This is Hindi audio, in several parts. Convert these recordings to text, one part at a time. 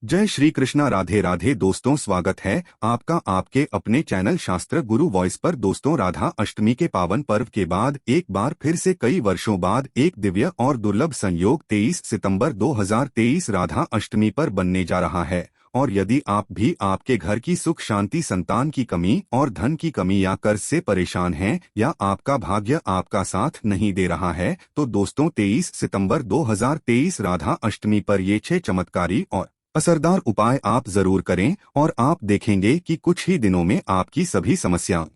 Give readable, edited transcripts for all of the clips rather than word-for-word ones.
जय श्री कृष्णा। राधे राधे दोस्तों, स्वागत है आपका आपके अपने चैनल शास्त्र गुरु वॉइस पर। दोस्तों, राधा अष्टमी के पावन पर्व के बाद एक बार फिर से कई वर्षों बाद एक दिव्य और दुर्लभ संयोग 23 सितंबर 2023 राधा अष्टमी पर बनने जा रहा है। और यदि आप भी आपके घर की सुख शांति, संतान की कमी और धन की कमी या कर्ज से परेशान हैं, या आपका भाग्य आपका साथ नहीं दे रहा है, तो दोस्तों 23 सितंबर 2023 राधा अष्टमी पर ये 6 चमत्कारी और असरदार उपाय आप जरूर करें और आप देखेंगे कि कुछ ही दिनों में आपकी सभी समस्याओं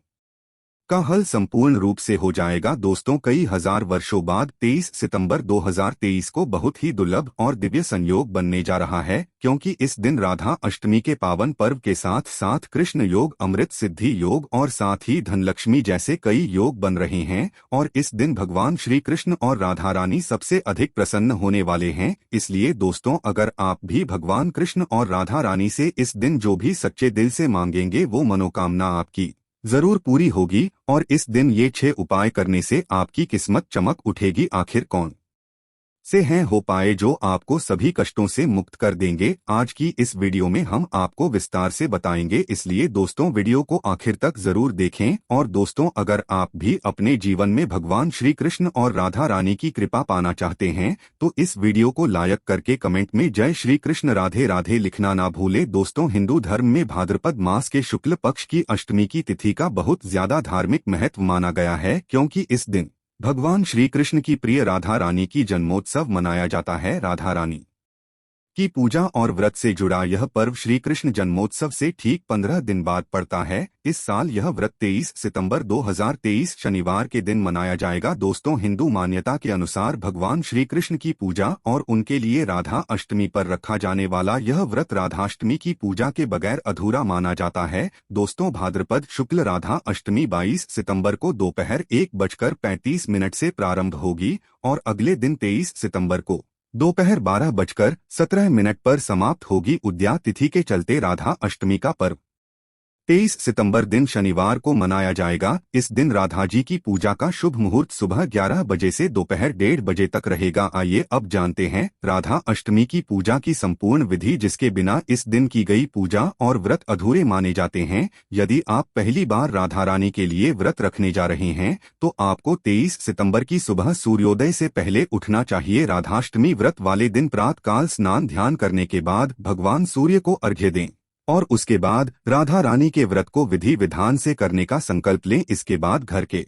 का हल संपूर्ण रूप से हो जाएगा। दोस्तों, कई हजार वर्षों बाद 23 सितंबर 2023 को बहुत ही दुर्लभ और दिव्य संयोग बनने जा रहा है, क्योंकि इस दिन राधा अष्टमी के पावन पर्व के साथ साथ कृष्ण योग, अमृत सिद्धि योग और साथ ही धनलक्ष्मी जैसे कई योग बन रहे हैं। और इस दिन भगवान श्री कृष्ण और राधा रानी सबसे अधिक प्रसन्न होने वाले हैं। इसलिए दोस्तों, अगर आप भी भगवान कृष्ण और राधा रानी से इस दिन जो भी सच्चे दिल से मांगेंगे वो मनोकामना आपकी जरूर पूरी होगी। और इस दिन ये 6 उपाय करने से आपकी किस्मत चमक उठेगी। आखिर कौन से हैं हो पाए जो आपको सभी कष्टों से मुक्त कर देंगे, आज की इस वीडियो में हम आपको विस्तार से बताएंगे। इसलिए दोस्तों, वीडियो को आखिर तक जरूर देखें। और दोस्तों, अगर आप भी अपने जीवन में भगवान श्री कृष्ण और राधा रानी की कृपा पाना चाहते हैं तो इस वीडियो को लाइक करके कमेंट में जय श्री कृष्ण राधे राधे लिखना ना भूले। दोस्तों, हिंदू धर्म में भाद्रपद मास के शुक्ल पक्ष की अष्टमी की तिथि का बहुत ज्यादा धार्मिक महत्व माना गया है, क्योंकि इस दिन भगवान श्री कृष्ण की प्रिय राधा रानी की जन्मोत्सव मनाया जाता है। राधा रानी की पूजा और व्रत से जुड़ा यह पर्व श्री कृष्ण जन्मोत्सव से ठीक 15 दिन बाद पड़ता है। इस साल यह व्रत 23 सितंबर 2023 शनिवार के दिन मनाया जाएगा। दोस्तों, हिंदू मान्यता के अनुसार भगवान श्री कृष्ण की पूजा और उनके लिए राधा अष्टमी पर रखा जाने वाला यह व्रत राधाष्टमी की पूजा के बगैर अधूरा माना जाता है। दोस्तों, भाद्रपद शुक्ल राधा अष्टमी 22 सितंबर को दोपहर 1:35 से प्रारंभ होगी और अगले दिन 23 सितंबर को दोपहर 12:17 पर समाप्त होगी। उद्या तिथि के चलते राधा अष्टमी का पर्व 23 सितंबर दिन शनिवार को मनाया जाएगा। इस दिन राधा जी की पूजा का शुभ मुहूर्त सुबह 11 बजे से दोपहर 1:30 बजे तक रहेगा। आइए अब जानते हैं राधा अष्टमी की पूजा की संपूर्ण विधि, जिसके बिना इस दिन की गई पूजा और व्रत अधूरे माने जाते हैं। यदि आप पहली बार राधा रानी के लिए व्रत रखने जा रहे हैं तो आपको 23 सितंबर की सुबह सूर्योदय से पहले उठना चाहिए। राधाष्टमी व्रत वाले दिन प्रातःकाल स्नान ध्यान करने के बाद भगवान सूर्य को अर्घ्य दें और उसके बाद राधा रानी के व्रत को विधि विधान से करने का संकल्प लें। इसके बाद घर के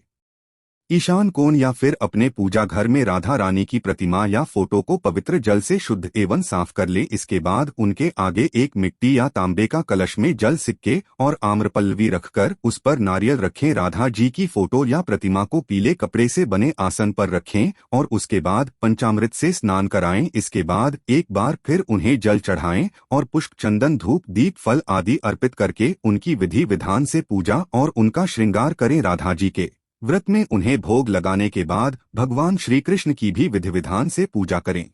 ईशान कोण या फिर अपने पूजा घर में राधा रानी की प्रतिमा या फोटो को पवित्र जल से शुद्ध एवं साफ कर लें। इसके बाद उनके आगे एक मिट्टी या तांबे का कलश में जल, सिक्के और आम्रपल्लवी रखकर उस पर नारियल रखें। राधा जी की फोटो या प्रतिमा को पीले कपड़े से बने आसन पर रखें और उसके बाद पंचामृत से स्नान कराएं। इसके बाद एक बार फिर उन्हें जल चढ़ाएं और पुष्प, चंदन, धूप, दीप, फल आदि अर्पित करके उनकी विधि विधान से पूजा और उनका श्रृंगार करें। राधा जी के व्रत में उन्हें भोग लगाने के बाद भगवान श्री कृष्ण की भी विधि विधान से पूजा करें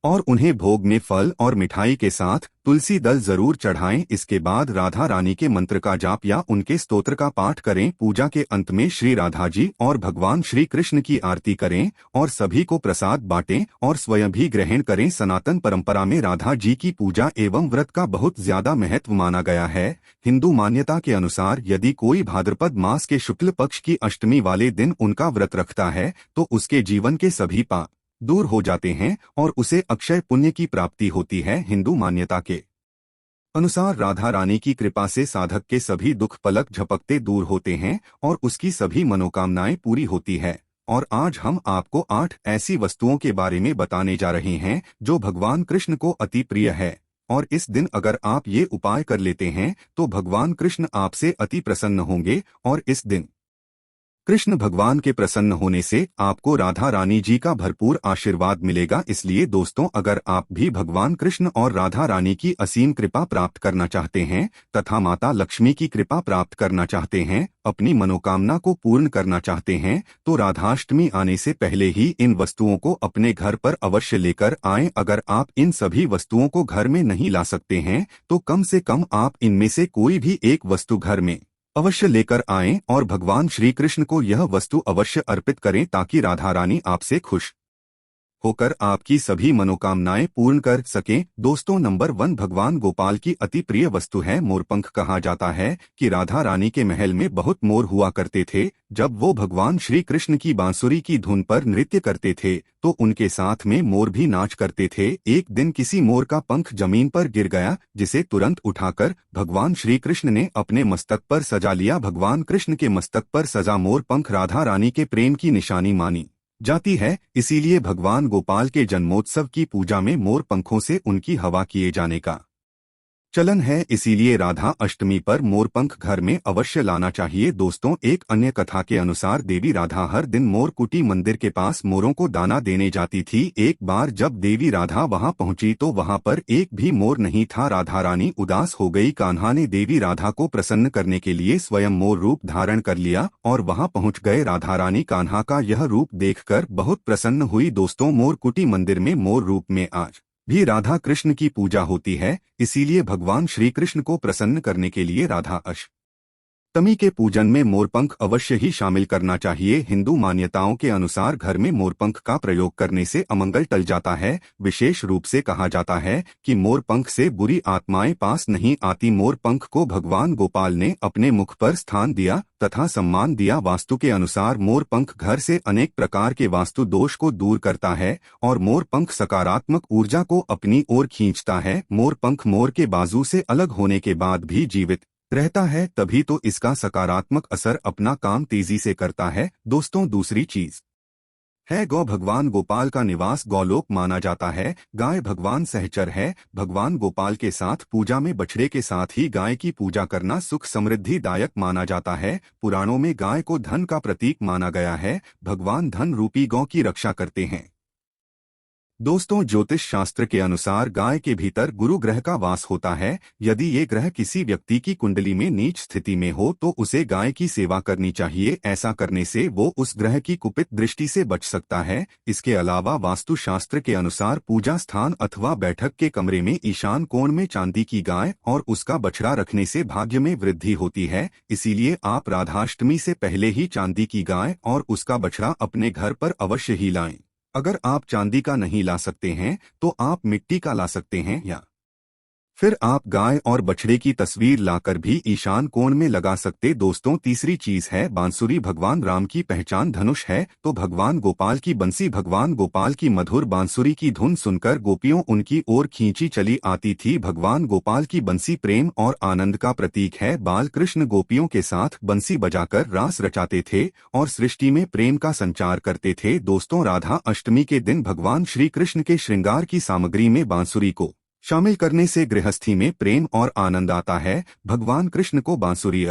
और उन्हें भोग में फल और मिठाई के साथ तुलसी दल जरूर चढ़ाएं। इसके बाद राधा रानी के मंत्र का जाप या उनके स्तोत्र का पाठ करें। पूजा के अंत में श्री राधा जी और भगवान श्री कृष्ण की आरती करें और सभी को प्रसाद बांटें और स्वयं भी ग्रहण करें। सनातन परंपरा में राधा जी की पूजा एवं व्रत का बहुत ज्यादा महत्व माना गया है। हिंदू मान्यता के अनुसार यदि कोई भाद्रपद मास के शुक्ल पक्ष की अष्टमी वाले दिन उनका व्रत रखता है तो उसके जीवन के सभी पाप दूर हो जाते हैं और उसे अक्षय पुण्य की प्राप्ति होती है। हिंदू मान्यता के अनुसार राधा रानी की कृपा से साधक के सभी दुख पलक झपकते दूर होते हैं और उसकी सभी मनोकामनाएं पूरी होती है। और आज हम आपको 8 ऐसी वस्तुओं के बारे में बताने जा रहे हैं जो भगवान कृष्ण को अति प्रिय है। और इस दिन अगर आप ये उपाय कर लेते हैं तो भगवान कृष्ण आपसे अति प्रसन्न होंगे। और इस दिन कृष्ण भगवान के प्रसन्न होने से आपको राधा रानी जी का भरपूर आशीर्वाद मिलेगा। इसलिए दोस्तों, अगर आप भी भगवान कृष्ण और राधा रानी की असीम कृपा प्राप्त करना चाहते हैं तथा माता लक्ष्मी की कृपा प्राप्त करना चाहते हैं, अपनी मनोकामना को पूर्ण करना चाहते हैं, तो राधाष्टमी आने से पहले ही इन वस्तुओं को अपने घर पर अवश्य लेकर आएं। अगर आप इन सभी वस्तुओं को घर में नहीं ला सकते हैं तो कम से कम आप इनमें से कोई भी एक वस्तु घर में अवश्य लेकर आएं और भगवान श्री कृष्ण को यह वस्तु अवश्य अर्पित करें ताकि राधा रानी आपसे खुश होकर आपकी सभी मनोकामनाएं पूर्ण कर सकें। दोस्तों, नंबर 1, भगवान गोपाल की अति प्रिय वस्तु है मोरपंख। कहा जाता है कि राधा रानी के महल में बहुत मोर हुआ करते थे। जब वो भगवान श्री कृष्ण की बांसुरी की धुन पर नृत्य करते थे तो उनके साथ में मोर भी नाच करते थे। एक दिन किसी मोर का पंख जमीन पर गिर गया, जिसे तुरंत उठाकर भगवान श्री कृष्ण ने अपने मस्तक पर सजा लिया। भगवान कृष्ण के मस्तक पर सजा मोर पंख राधा रानी के प्रेम की निशानी मानी जाती है। इसीलिए भगवान गोपाल के जन्मोत्सव की पूजा में मोर पंखों से उनकी हवा किए जाने का चलन है। इसीलिए राधा अष्टमी पर मोरपंख घर में अवश्य लाना चाहिए। दोस्तों, एक अन्य कथा के अनुसार देवी राधा हर दिन मोरकुटी मंदिर के पास मोरों को दाना देने जाती थी। एक बार जब देवी राधा वहां पहुंची तो वहां पर एक भी मोर नहीं था। राधा रानी उदास हो गई। कान्हा ने देवी राधा को प्रसन्न करने के लिए स्वयं मोर रूप धारण कर लिया और वहां पहुंच गए। राधा रानी कान्हा का यह रूप देखकर बहुत प्रसन्न हुई। दोस्तों, मोरकुटी मंदिर में मोर रूप में आज भी राधा कृष्ण की पूजा होती है। इसीलिए भगवान श्री कृष्ण को प्रसन्न करने के लिए राधा अष्टमी के पूजन में मोरपंख अवश्य ही शामिल करना चाहिए। हिंदू मान्यताओं के अनुसार घर में मोरपंख का प्रयोग करने से अमंगल टल जाता है। विशेष रूप से कहा जाता है कि मोरपंख से बुरी आत्माएं पास नहीं आती। मोरपंख को भगवान गोपाल ने अपने मुख पर स्थान दिया तथा सम्मान दिया। वास्तु के अनुसार मोरपंख घर से अनेक प्रकार के वास्तु दोष को दूर करता है और मोरपंख सकारात्मक ऊर्जा को अपनी ओर खींचता है। मोरपंख मोर के बाजू से अलग होने के बाद भी जीवित रहता है, तभी तो इसका सकारात्मक असर अपना काम तेजी से करता है। दोस्तों, दूसरी चीज है गौ। भगवान गोपाल का निवास गौलोक माना जाता है। गाय भगवान सहचर है। भगवान गोपाल के साथ पूजा में बछड़े के साथ ही गाय की पूजा करना सुख समृद्धि दायक माना जाता है। पुराणों में गाय को धन का प्रतीक माना गया है। भगवान धन रूपी गौ की रक्षा करते हैं। दोस्तों, ज्योतिष शास्त्र के अनुसार गाय के भीतर गुरु ग्रह का वास होता है। यदि ये ग्रह किसी व्यक्ति की कुंडली में नीच स्थिति में हो तो उसे गाय की सेवा करनी चाहिए। ऐसा करने से वो उस ग्रह की कुपित दृष्टि से बच सकता है। इसके अलावा वास्तु शास्त्र के अनुसार पूजा स्थान अथवा बैठक के कमरे में ईशान कोण में चांदी की गाय और उसका बछड़ा रखने से भाग्य में वृद्धि होती है। इसीलिए आप राधाष्टमी से पहले ही चांदी की गाय और उसका बछड़ा अपने घर पर अवश्य ही लाएं। अगर आप चांदी का नहीं ला सकते हैं तो आप मिट्टी का ला सकते हैं या फिर आप गाय और बछड़े की तस्वीर लाकर भी ईशान कोण में लगा सकते। दोस्तों, तीसरी चीज है बांसुरी। भगवान राम की पहचान धनुष है तो भगवान गोपाल की बंसी। भगवान गोपाल की मधुर बांसुरी की धुन सुनकर गोपियों उनकी ओर खींची चली आती थी। भगवान गोपाल की बंसी प्रेम और आनंद का प्रतीक है। बाल कृष्ण गोपियों के साथ बंसी बजाकर रास रचाते थे और सृष्टि में प्रेम का संचार करते थे। दोस्तों, राधा अष्टमी के दिन भगवान श्री कृष्ण के श्रृंगार की सामग्री में बांसुरी को शामिल करने से गृहस्थी में प्रेम और आनंद आता है। भगवान कृष्ण को बांसुरी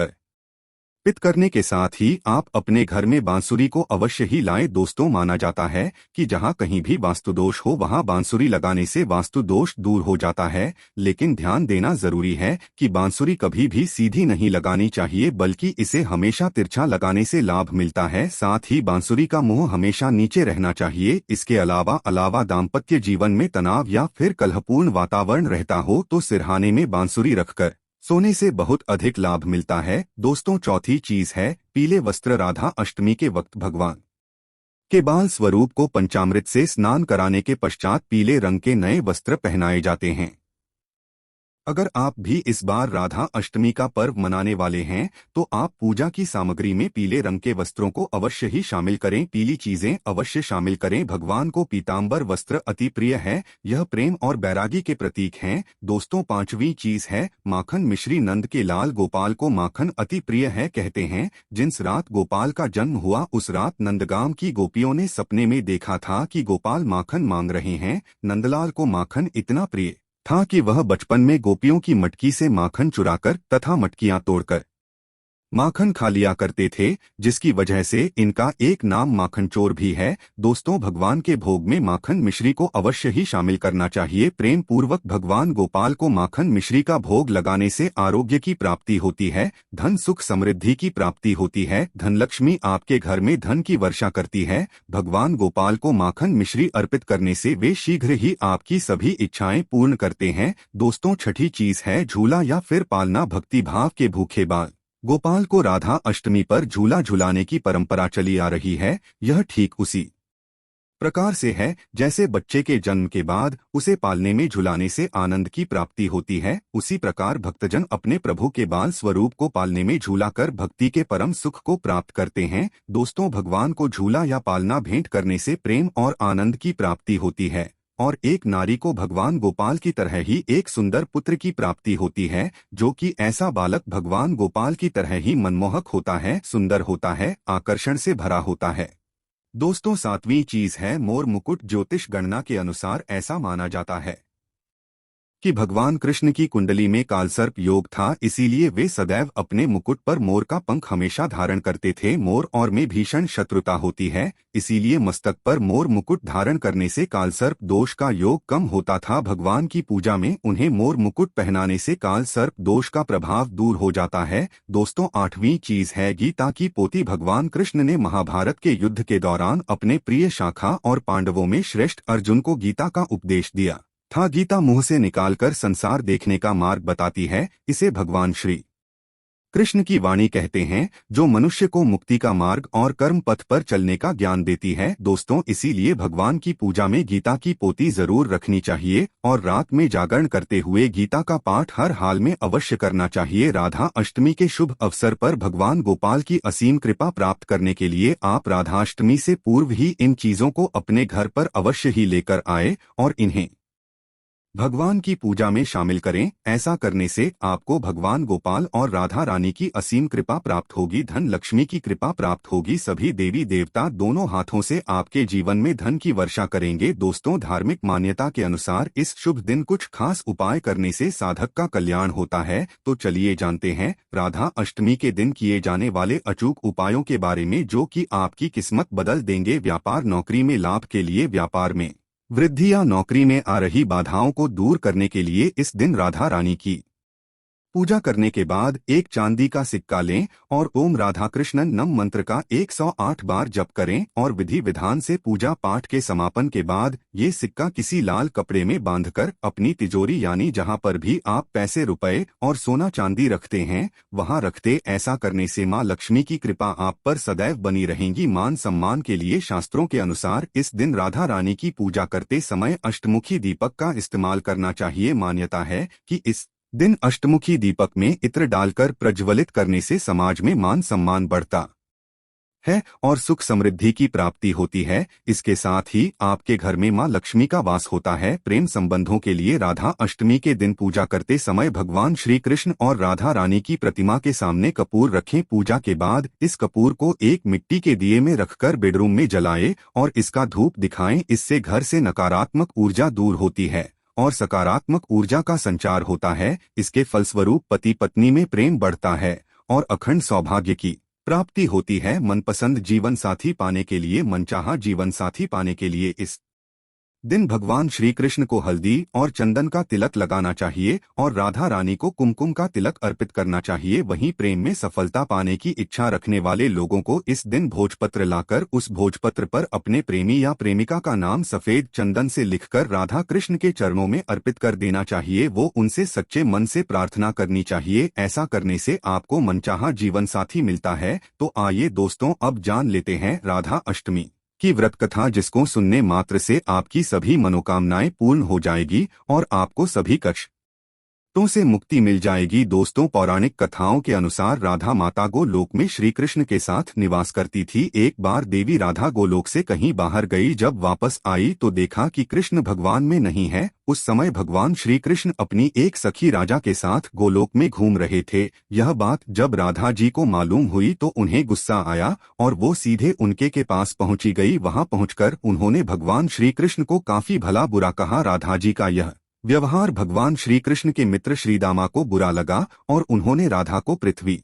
अर्पित करने के साथ ही आप अपने घर में बांसुरी को अवश्य ही लाएं। दोस्तों, माना जाता है कि जहां कहीं भी वास्तु दोष हो वहां बांसुरी लगाने से वास्तु दोष दूर हो जाता है। लेकिन ध्यान देना जरूरी है कि बांसुरी कभी भी सीधी नहीं लगानी चाहिए, बल्कि इसे हमेशा तिरछा लगाने से लाभ मिलता है। साथ ही बांसुरी का मुंह हमेशा नीचे रहना चाहिए। इसके अलावा दाम्पत्य जीवन में तनाव या फिर कलहपूर्ण वातावरण रहता हो तो सिरहाने में बांसुरी रखकर सोने से बहुत अधिक लाभ मिलता है। दोस्तों, चौथी चीज है पीले वस्त्र। राधा अष्टमी के वक्त भगवान के बाल स्वरूप को पंचामृत से स्नान कराने के पश्चात पीले रंग के नए वस्त्र पहनाए जाते हैं। अगर आप भी इस बार राधा अष्टमी का पर्व मनाने वाले हैं तो आप पूजा की सामग्री में पीले रंग के वस्त्रों को अवश्य ही शामिल करें। पीली चीजें अवश्य शामिल करें। भगवान को पीतांबर वस्त्र अति प्रिय है। यह प्रेम और बैरागी के प्रतीक हैं। दोस्तों, पांचवी चीज है माखन मिश्री। नंद के लाल गोपाल को माखन अति प्रिय है। कहते हैं जिस रात गोपाल का जन्म हुआ उस रात नंदगाम की गोपियों ने सपने में देखा था कि गोपाल माखन मांग रहे हैं। नंदलाल को माखन इतना प्रिय था कि वह बचपन में गोपियों की मटकी से माखन चुराकर तथा मटकियां तोड़कर माखन खा लिया करते थे, जिसकी वजह से इनका एक नाम माखन चोर भी है। दोस्तों, भगवान के भोग में माखन मिश्री को अवश्य ही शामिल करना चाहिए। प्रेम पूर्वक भगवान गोपाल को माखन मिश्री का भोग लगाने से आरोग्य की प्राप्ति होती है, धन सुख समृद्धि की प्राप्ति होती है, धनलक्ष्मी आपके घर में धन की वर्षा करती है। भगवान गोपाल को माखन मिश्री अर्पित करने से वे शीघ्र ही आपकी सभी इच्छाएं पूर्ण करते हैं। दोस्तों, छठी चीज है झूला या फिर पालना। भक्ति भाव के भूखे बाल गोपाल को राधा अष्टमी पर झूला झुलाने की परंपरा चली आ रही है। यह ठीक उसी प्रकार से है, जैसे बच्चे के जन्म के बाद उसे पालने में झुलाने से आनंद की प्राप्ति होती है, उसी प्रकार भक्तजन अपने प्रभु के बाल स्वरूप को पालने में झूलाकर भक्ति के परम सुख को प्राप्त करते हैं। दोस्तों, भगवान को झूला या पालना भेंट करने से प्रेम और आनंद की प्राप्ति होती है और एक नारी को भगवान गोपाल की तरह ही एक सुंदर पुत्र की प्राप्ति होती है, जो कि ऐसा बालक भगवान गोपाल की तरह ही मनमोहक होता है, सुंदर होता है, आकर्षण से भरा होता है। दोस्तों, सातवीं चीज है मोर मुकुट। ज्योतिष गणना के अनुसार ऐसा माना जाता है कि भगवान कृष्ण की कुंडली में कालसर्प योग था, इसीलिए वे सदैव अपने मुकुट पर मोर का पंख हमेशा धारण करते थे। मोर और में भीषण शत्रुता होती है, इसीलिए मस्तक पर मोर मुकुट धारण करने से कालसर्प दोष का योग कम होता था। भगवान की पूजा में उन्हें मोर मुकुट पहनाने से कालसर्प दोष का प्रभाव दूर हो जाता है। दोस्तों, आठवीं चीज है गीता की पोथी। भगवान कृष्ण ने महाभारत के युद्ध के दौरान अपने प्रिय शाखा और पांडवों में श्रेष्ठ अर्जुन को गीता का उपदेश दिया था। गीता मुंह से निकालकर संसार देखने का मार्ग बताती है। इसे भगवान श्री कृष्ण की वाणी कहते हैं, जो मनुष्य को मुक्ति का मार्ग और कर्म पथ पर चलने का ज्ञान देती है। दोस्तों, इसीलिए भगवान की पूजा में गीता की पोथी जरूर रखनी चाहिए और रात में जागरण करते हुए गीता का पाठ हर हाल में अवश्य करना चाहिए। राधा अष्टमी के शुभ अवसर पर भगवान गोपाल की असीम कृपा प्राप्त करने के लिए आप राधाष्टमी से पूर्व ही इन चीजों को अपने घर पर अवश्य ही लेकर आए और इन्हें भगवान की पूजा में शामिल करें। ऐसा करने से आपको भगवान गोपाल और राधा रानी की असीम कृपा प्राप्त होगी, धन लक्ष्मी की कृपा प्राप्त होगी। सभी देवी देवता दोनों हाथों से आपके जीवन में धन की वर्षा करेंगे। दोस्तों, धार्मिक मान्यता के अनुसार इस शुभ दिन कुछ खास उपाय करने से साधक का कल्याण होता है। तो चलिए जानते हैं राधा अष्टमी के दिन किए जाने वाले अचूक उपायों के बारे में, जो कि आपकी किस्मत बदल देंगे। व्यापार नौकरी में लाभ के लिए, व्यापार में वृद्धि या नौकरी में आ रही बाधाओं को दूर करने के लिए इस दिन राधा रानी की पूजा करने के बाद एक चांदी का सिक्का लें और ओम राधा कृष्णन नम मंत्र का 108 बार जप करें और विधि विधान से पूजा पाठ के समापन के बाद ये सिक्का किसी लाल कपड़े में बांधकर अपनी तिजोरी यानी जहां पर भी आप पैसे रुपए और सोना चांदी रखते हैं वहां रखते। ऐसा करने से मां लक्ष्मी की कृपा आप पर सदैव बनी रहेगी। मान सम्मान के लिए शास्त्रों के अनुसार इस दिन राधा रानी की पूजा करते समय अष्टमुखी दीपक का इस्तेमाल करना चाहिए। मान्यता है कि इस दिन अष्टमुखी दीपक में इत्र डालकर प्रज्वलित करने से समाज में मान सम्मान बढ़ता है और सुख समृद्धि की प्राप्ति होती है। इसके साथ ही आपके घर में मां लक्ष्मी का वास होता है। प्रेम संबंधों के लिए राधा अष्टमी के दिन पूजा करते समय भगवान श्री कृष्ण और राधा रानी की प्रतिमा के सामने कपूर रखें। पूजा के बाद इस कपूर को एक मिट्टी के दिए में रखकर बेडरूम में जलाएं और इसका धूप दिखाएं। इससे घर से नकारात्मक ऊर्जा दूर होती है और सकारात्मक ऊर्जा का संचार होता है। इसके फलस्वरूप पति पत्नी में प्रेम बढ़ता है और अखंड सौभाग्य की प्राप्ति होती है। मनपसंद जीवन साथी पाने के लिए, मनचाहा जीवन साथी पाने के लिए इस दिन भगवान श्री कृष्ण को हल्दी और चंदन का तिलक लगाना चाहिए और राधा रानी को कुमकुम का तिलक अर्पित करना चाहिए। वहीं प्रेम में सफलता पाने की इच्छा रखने वाले लोगों को इस दिन भोजपत्र लाकर उस भोजपत्र पर अपने प्रेमी या प्रेमिका का नाम सफेद चंदन से लिखकर राधा कृष्ण के चरणों में अर्पित कर देना चाहिए। वो उनसे सच्चे मन से प्रार्थना करनी चाहिए। ऐसा करने से आपको मनचाहा जीवन साथी मिलता है। तो आइए दोस्तों, अब जान लेते हैं राधा अष्टमी की व्रत कथा, जिसको सुनने मात्र से आपकी सभी मनोकामनाएं पूर्ण हो जाएगी और आपको सभी कष्टों से मुक्ति मिल जाएगी। दोस्तों, पौराणिक कथाओं के अनुसार राधा माता गोलोक में श्री कृष्ण के साथ निवास करती थी। एक बार देवी राधा गोलोक से कहीं बाहर गई। जब वापस आई तो देखा कि कृष्ण भगवान में नहीं है। उस समय भगवान श्री कृष्ण अपनी एक सखी राजा के साथ गोलोक में घूम रहे थे। यह बात जब राधा जी को मालूम हुई तो उन्हें गुस्सा आया और वो सीधे उनके के पास पहुंची गई। वहां पहुंचकर उन्होंने भगवान श्री कृष्ण को काफी भला बुरा कहा। राधा जी का यह व्यवहार भगवान श्री कृष्ण के मित्र श्रीदामा को बुरा लगा और उन्होंने राधा को पृथ्वी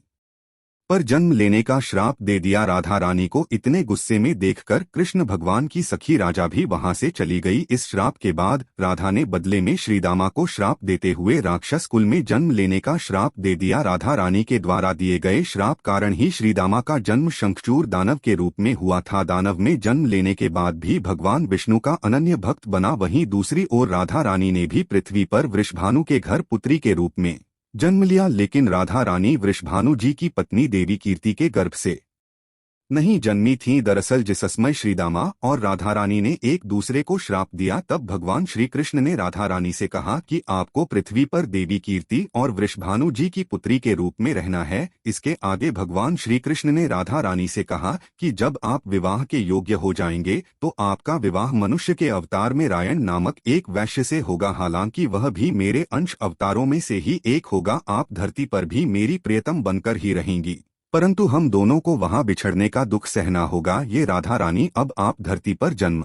पर जन्म लेने का श्राप दे दिया। राधा रानी को इतने गुस्से में देखकर कृष्ण भगवान की सखी राजा भी वहां से चली गई। इस श्राप के बाद राधा ने बदले में श्रीदामा को श्राप देते हुए राक्षस कुल में जन्म लेने का श्राप दे दिया। राधा रानी के द्वारा दिए गए श्राप कारण ही श्रीदामा का जन्म शंखचूर दानव के रूप में हुआ था। दानव में जन्म लेने के बाद भी भगवान विष्णु का अनन्य भक्त बना। वहीं दूसरी ओर राधा रानी ने भी पृथ्वी पर वृषभानु के घर पुत्री के रूप में जन्म लिया, लेकिन राधा रानी वृषभानु जी की पत्नी देवी कीर्ति के गर्भ से नहीं जन्मी थीं। दरअसल जिस समय श्रीदामा और राधा रानी ने एक दूसरे को श्राप दिया, तब भगवान श्री कृष्ण ने राधा रानी से कहा कि आपको पृथ्वी पर देवी कीर्ति और वृषभानु जी की पुत्री के रूप में रहना है। इसके आगे भगवान श्री कृष्ण ने राधा रानी से कहा कि जब आप विवाह के योग्य हो जाएंगे तो आपका विवाह मनुष्य के अवतार में रायण नामक एक वैश्य से होगा। हालांकि वह भी मेरे अंश अवतारों में से ही एक होगा। आप धरती पर भी मेरी प्रियतम बनकर ही रहेंगी, परंतु हम दोनों को वहां बिछड़ने का दुख सहना होगा। ये राधा रानी, अब आप धरती पर जन्म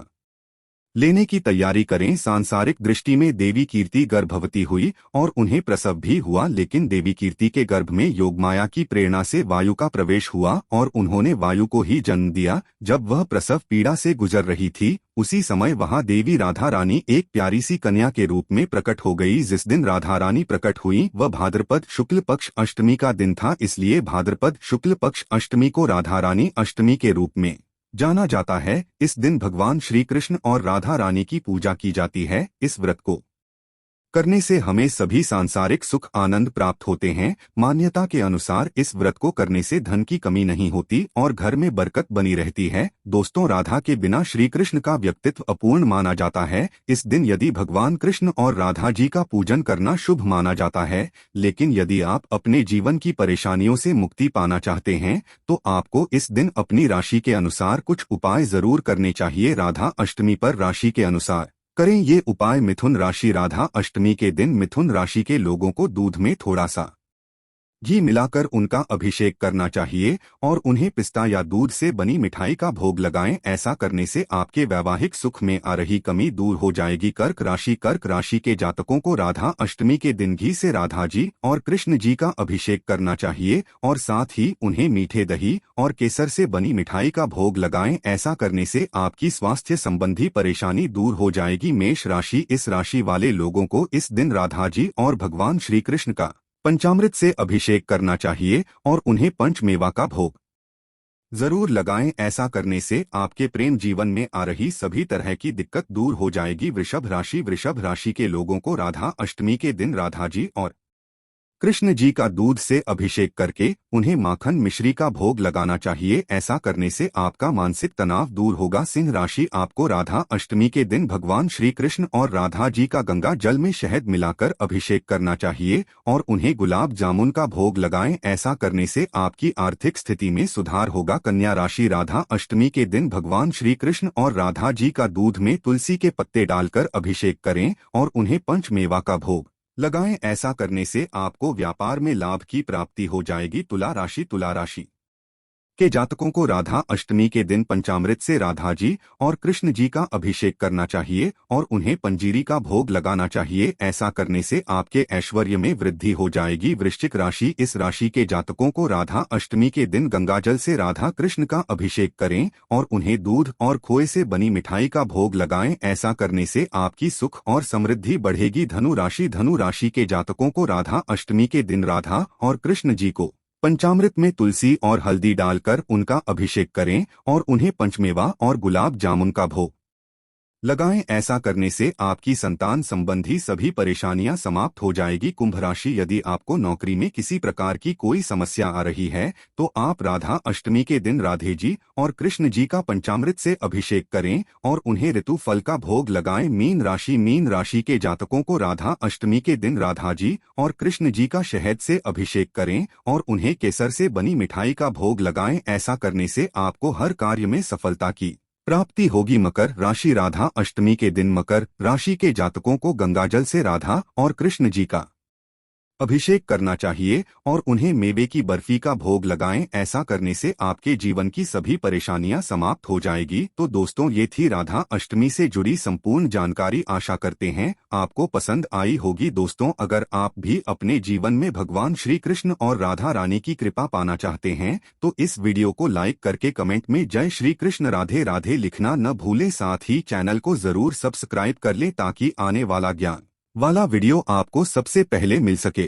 लेने की तैयारी करें। सांसारिक दृष्टि में देवी कीर्ति गर्भवती हुई और उन्हें प्रसव भी हुआ, लेकिन देवी कीर्ति के गर्भ में योगमाया की प्रेरणा से वायु का प्रवेश हुआ और उन्होंने वायु को ही जन्म दिया। जब वह प्रसव पीड़ा से गुजर रही थी, उसी समय वहां देवी राधा रानी एक प्यारी सी कन्या के रूप में प्रकट हो गई। जिस दिन राधा रानी प्रकट हुई वह भाद्रपद शुक्ल पक्ष अष्टमी का दिन था, इसलिए भाद्रपद शुक्ल पक्ष अष्टमी को राधा रानी अष्टमी के रूप में जाना जाता है। इस दिन भगवान श्री कृष्ण और राधा रानी की पूजा की जाती है। इस व्रत को करने से हमें सभी सांसारिक सुख आनंद प्राप्त होते हैं। मान्यता के अनुसार इस व्रत को करने से धन की कमी नहीं होती और घर में बरकत बनी रहती है। दोस्तों, राधा के बिना श्री कृष्ण का व्यक्तित्व अपूर्ण माना जाता है। इस दिन यदि भगवान कृष्ण और राधा जी का पूजन करना शुभ माना जाता है, लेकिन यदि आप अपने जीवन की परेशानियों से मुक्ति पाना चाहते हैं तो आपको इस दिन अपनी राशि के अनुसार कुछ उपाय जरूर करने चाहिए। राधा अष्टमी पर राशि के अनुसार करें ये उपाय। मिथुन राशि, राधा अष्टमी के दिन मिथुन राशि के लोगों को दूध में थोड़ा सा घी मिलाकर उनका अभिषेक करना चाहिए और उन्हें पिस्ता या दूध से बनी मिठाई का भोग लगाएं। ऐसा करने से आपके वैवाहिक सुख में आ रही कमी दूर हो जाएगी। कर्क राशि के जातकों को राधा अष्टमी के दिन घी से राधा जी और कृष्ण जी का अभिषेक करना चाहिए और साथ ही उन्हें मीठे दही और केसर से बनी मिठाई का भोग लगाएं। ऐसा करने से आपकी स्वास्थ्य संबंधी परेशानी दूर हो जाएगी। मेष राशि, इस राशि वाले लोगों को इस दिन राधा जी और भगवान श्री कृष्ण का पंचामृत से अभिषेक करना चाहिए और उन्हें पंचमेवा का भोग जरूर लगाएं। ऐसा करने से आपके प्रेम जीवन में आ रही सभी तरह की दिक्कत दूर हो जाएगी। वृषभ राशि के लोगों को राधा अष्टमी के दिन राधा जी और कृष्ण जी का दूध से अभिषेक करके उन्हें माखन मिश्री का भोग लगाना चाहिए। ऐसा करने से आपका मानसिक तनाव दूर होगा। सिंह राशि, आपको राधा अष्टमी के दिन भगवान श्री कृष्ण और राधा जी का गंगा जल में शहद मिलाकर अभिषेक करना चाहिए और उन्हें गुलाब जामुन का भोग लगाएं। ऐसा करने से आपकी आर्थिक स्थिति में सुधार होगा। कन्या राशि, राधा अष्टमी के दिन भगवान श्री कृष्ण और राधा जी का दूध में तुलसी के पत्ते डालकर अभिषेक करें और उन्हें पंचमेवा का भोग लगाएं। ऐसा करने से आपको व्यापार में लाभ की प्राप्ति हो जाएगी। तुला राशि के जातकों को राधा अष्टमी के दिन पंचामृत से राधा जी और कृष्ण जी का अभिषेक करना चाहिए और उन्हें पंजीरी का भोग लगाना चाहिए। ऐसा करने से आपके ऐश्वर्य में वृद्धि हो जाएगी। वृश्चिक राशि, इस राशि के जातकों को राधा अष्टमी के दिन गंगाजल से राधा कृष्ण का अभिषेक करें और उन्हें दूध और खोए से बनी मिठाई का भोग लगाएं। ऐसा करने से आपकी सुख और समृद्धि बढ़ेगी। धनु राशि के जातकों को राधा अष्टमी के दिन राधा और कृष्ण जी को पंचामृत में तुलसी और हल्दी डालकर उनका अभिषेक करें और उन्हें पंचमेवा और गुलाब जामुन का भोग लगाएं। ऐसा करने से आपकी संतान संबंधी सभी परेशानियां समाप्त हो जाएगी। कुंभ राशि, यदि आपको नौकरी में किसी प्रकार की कोई समस्या आ रही है तो आप राधा अष्टमी के दिन राधे जी और कृष्ण जी का पंचामृत से अभिषेक करें और उन्हें ऋतु फल का भोग लगाएं। मीन राशि के जातकों को राधा अष्टमी के दिन राधा जी और कृष्ण जी का शहद से अभिषेक करें और उन्हें केसर से बनी मिठाई का भोग लगाएं। ऐसा करने से आपको हर कार्य में सफलता की प्राप्ति होगी। मकर राशि, राधा अष्टमी के दिन मकर राशि के जातकों को गंगाजल से राधा और कृष्ण जी का अभिषेक करना चाहिए और उन्हें मेवे की बर्फी का भोग लगाएं। ऐसा करने से आपके जीवन की सभी परेशानियां समाप्त हो जाएगी। तो दोस्तों, ये थी राधा अष्टमी से जुड़ी संपूर्ण जानकारी। आशा करते हैं आपको पसंद आई होगी। दोस्तों, अगर आप भी अपने जीवन में भगवान श्री कृष्ण और राधा रानी की कृपा पाना चाहते हैं तो इस वीडियो को लाइक करके कमेंट में जय श्री कृष्ण राधे राधे लिखना न भूलें। साथ ही चैनल को जरूर सब्सक्राइब कर लें ताकि आने वाला ज्ञान वाला वीडियो आपको सबसे पहले मिल सके।